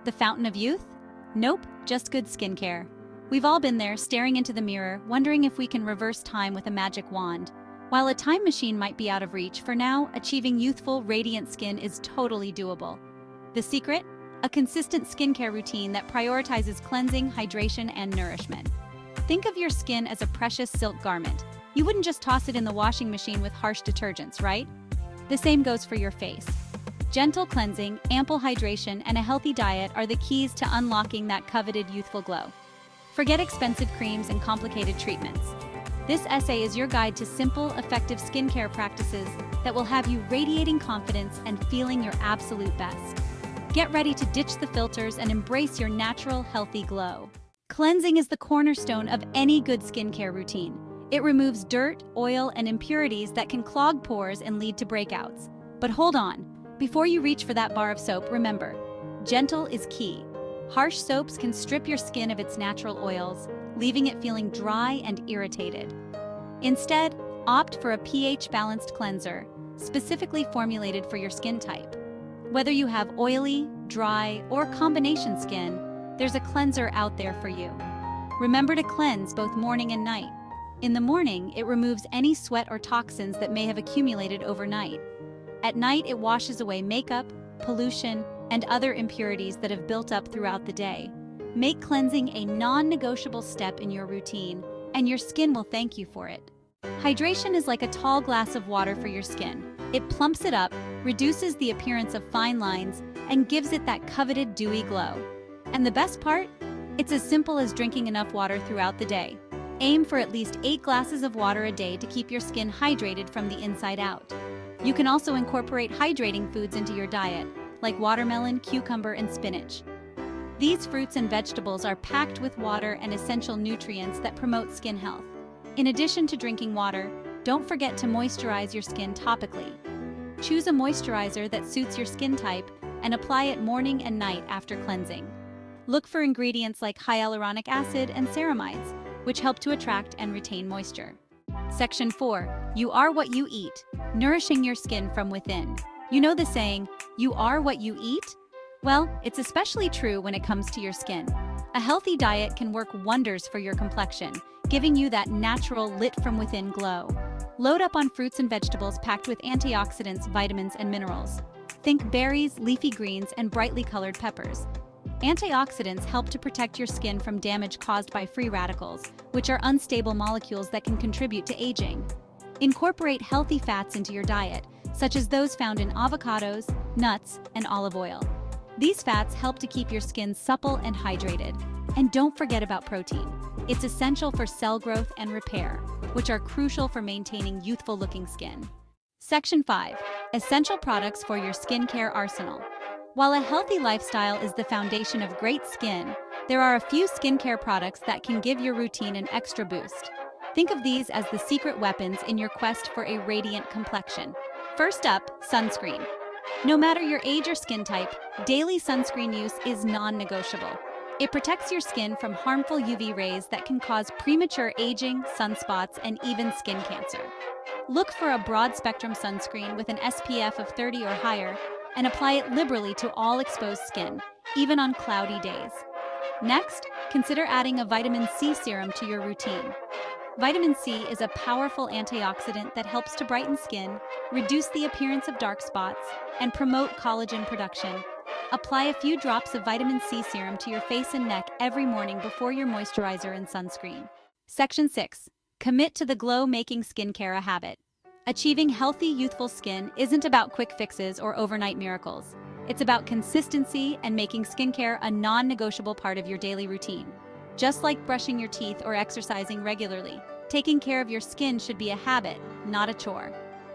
The fountain of youth? Nope, just good skincare. We've all been there, staring into the mirror, wondering if we can reverse time with a magic wand. While a time machine might be out of reach, for now, achieving youthful, radiant skin is totally doable. The secret? A consistent skincare routine that prioritizes cleansing, hydration, and nourishment. Think of your skin as a precious silk garment. You wouldn't just toss it in the washing machine with harsh detergents, right? The same goes for your face. Gentle cleansing, ample hydration, and a healthy diet are the keys to unlocking that coveted youthful glow. Forget expensive creams and complicated treatments. This essay is your guide to simple, effective skincare practices that will have you radiating confidence and feeling your absolute best. Get ready to ditch the filters and embrace your natural, healthy glow. Cleansing is the cornerstone of any good skincare routine. It removes dirt, oil, and impurities that can clog pores and lead to breakouts. But hold on. Before you reach for that bar of soap, remember, gentle is key. Harsh soaps can strip your skin of its natural oils, leaving it feeling dry and irritated. Instead, opt for a pH-balanced cleanser, specifically formulated for your skin type. Whether you have oily, dry, or combination skin, there's a cleanser out there for you. Remember to cleanse both morning and night. In the morning, it removes any sweat or toxins that may have accumulated overnight. At night, it washes away makeup, pollution, and other impurities that have built up throughout the day. Make cleansing a non-negotiable step in your routine, and your skin will thank you for it. Hydration is like a tall glass of water for your skin. It plumps it up, reduces the appearance of fine lines, and gives it that coveted dewy glow. And the best part? It's as simple as drinking enough water throughout the day. Aim for at least 8 glasses of water a day to keep your skin hydrated from the inside out. You can also incorporate hydrating foods into your diet, like watermelon, cucumber, and spinach. These fruits and vegetables are packed with water and essential nutrients that promote skin health. In addition to drinking water, don't forget to moisturize your skin topically. Choose a moisturizer that suits your skin type and apply it morning and night after cleansing. Look for ingredients like hyaluronic acid and ceramides, which help to attract and retain moisture. Section 4. You are what you eat, nourishing your skin from within. You know the saying, you are what you eat? Well, it's especially true when it comes to your skin. A healthy diet can work wonders for your complexion, giving you that natural lit-from-within glow. Load up on fruits and vegetables packed with antioxidants, vitamins, and minerals. Think berries, leafy greens, and brightly colored peppers. Antioxidants help to protect your skin from damage caused by free radicals, which are unstable molecules that can contribute to aging. Incorporate healthy fats into your diet, such as those found in avocados, nuts, and olive oil. These fats help to keep your skin supple and hydrated. And don't forget about protein. It's essential for cell growth and repair, which are crucial for maintaining youthful-looking skin. Section 5. Essential products for your skincare arsenal. While a healthy lifestyle is the foundation of great skin, there are a few skincare products that can give your routine an extra boost. Think of these as the secret weapons in your quest for a radiant complexion. First up, sunscreen. No matter your age or skin type, daily sunscreen use is non-negotiable. It protects your skin from harmful UV rays that can cause premature aging, sunspots, and even skin cancer. Look for a broad-spectrum sunscreen with an SPF of 30 or higher, and apply it liberally to all exposed skin, even on cloudy days. Next, consider adding a vitamin C serum to your routine. Vitamin C is a powerful antioxidant that helps to brighten skin, reduce the appearance of dark spots, and promote collagen production. Apply a few drops of vitamin C serum to your face and neck every morning before your moisturizer and sunscreen. Section 6. Commit to the glow-making skincare a habit. Achieving healthy, youthful skin isn't about quick fixes or overnight miracles. It's about consistency and making skincare a non-negotiable part of your daily routine. Just like brushing your teeth or exercising regularly, taking care of your skin should be a habit, not a chore.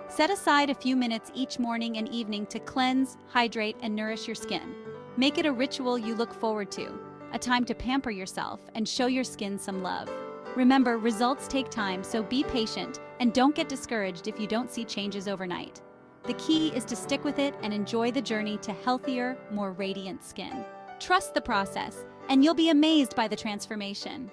Set aside a few minutes each morning and evening to cleanse, hydrate, and nourish your skin. Make it a ritual you look forward to, a time to pamper yourself and show your skin some love. Remember, results take time, so be patient and don't get discouraged if you don't see changes overnight. The key is to stick with it and enjoy the journey to healthier, more radiant skin. Trust the process, and you'll be amazed by the transformation.